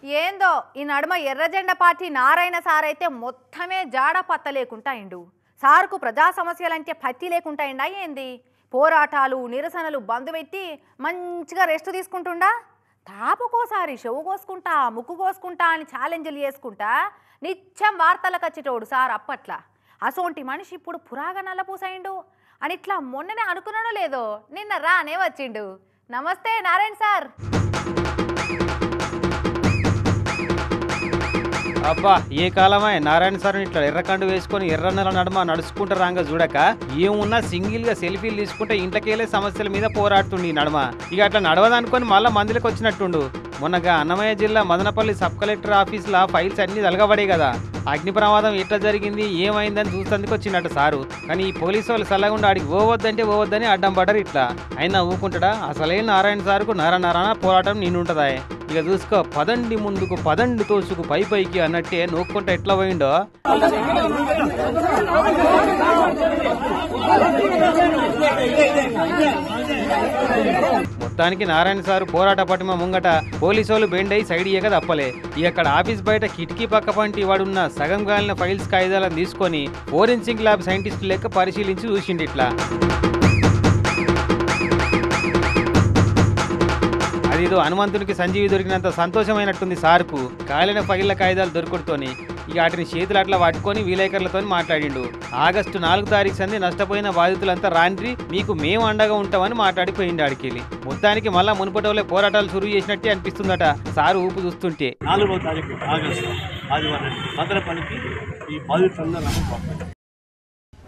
ఏందో ఈ నడుమ ఎర్రజెండ పార్టీ నారాయణ సార్ అయితే మొత్తమే జాడ పత్త లేకుండా అయిండు. సార్కు ప్రజా సమస్యలంటే పత్తి లేకుండా అయిందా ఏంది? పోరాటాలు నిరసనలు బంద్ పెట్టి మంచిగా రెస్ట్ తీసుకుంటుండా. తాపుకోసారి చెవు కోసుకుంటా ముక్కు కోసుకుంటా అని ఛాలెంజ్లు చేసుకుంటా నిత్యం వార్తలకు వచ్చేటోడు సార్ అప్పట్లా. అసోంటి మనిషి ఇప్పుడు పురాగా నల్లపూసైండు అని ఇట్లా మొన్ననే అనుకున్నానో లేదో నిన్న రానే వచ్చిండు. నమస్తే నారాయణ సార్. అబ్బా ఏ కాలమే నారాయణ సార్ ఇట్లా ఎర్రకండు వేసుకొని ఎర్రన్నెల నడుమ నడుచుకుంటూ రాంగ చూడక ఏమున్నా సింగిల్ గా సెల్ఫీలు తీసుకుంటే ఇంట్లోకెళ్ళే సమస్యల మీద పోరాడుతుండు ఈ నడుమ. ఇక అట్లా నడవదనుకొని మళ్ళా మందిలకు వచ్చినట్టుండు. మొన్నగా అన్నమయ్య జిల్లా మదనపల్లి సబ్ కలెక్టర్ ఆఫీసులో ఫైల్స్ అన్ని తలగబడే కదా. అగ్ని ప్రమాదం ఎట్లా జరిగింది ఏమైందని చూసేందుకు వచ్చినట్టు సారు. కానీ ఈ పోలీసు వాళ్ళు సల్లగుండా ఆడికి పోవద్దంటే పోవద్దని అడ్డం పడరు. ఇట్లా అయినా ఊకుంటాడా? అసలే నారాయణ సార్కు నరనరాన పోరాటం నిండుంటదా. ఇక చూసుకో పదండి ముందుకు పదండి తోసుకు పై పైకి అన్నట్టే నూక్కుంటా ఎట్లా పోయిండో. మొత్తానికి నారాయణ సారు పోరాట పటిమ ముంగట పోలీసు వాళ్ళు బెండ్ అయి సైడ్ ఇయ్యక తప్పలే. ఇక అక్కడ ఆఫీస్ బయట కిటికీ పక్క పంటి వాడున్న సగం గాలిన ఫైల్స్ కాగితాలను తీసుకొని ఫోరెన్సిక్ ల్యాబ్ సైంటిస్ట్ లెక్క పరిశీలించి చూసిండి. ఇట్లా అదేదో హనుమంతునికి సంజీవి దొరికినంత సంతోషమైనట్టుంది సార్కు. కాలిన ఫైళ్ల కాగితాలు దొరుకుడుతోని ఇక వాటిని చేతులు అట్లా పట్టుకొని విలేకరులతో మాట్లాడిండు. ఆగస్టు 4 తారీఖు సంది నష్టపోయిన బాధితులంతా రాండ్రి మీకు మేము అండగా ఉంటామని మాట్లాడిపోయిండు ఆడికెళ్ళి. మొత్తానికి మళ్ళా మునుపటోలే పోరాటాలు సురువు చేసినట్టే అనిపిస్తుందట సారు ఊపు చూస్తుంటే. 4వ తారీఖు ఆగస్టు ఆదివారం మదనపల్లికి ఈ బాధితులందరూ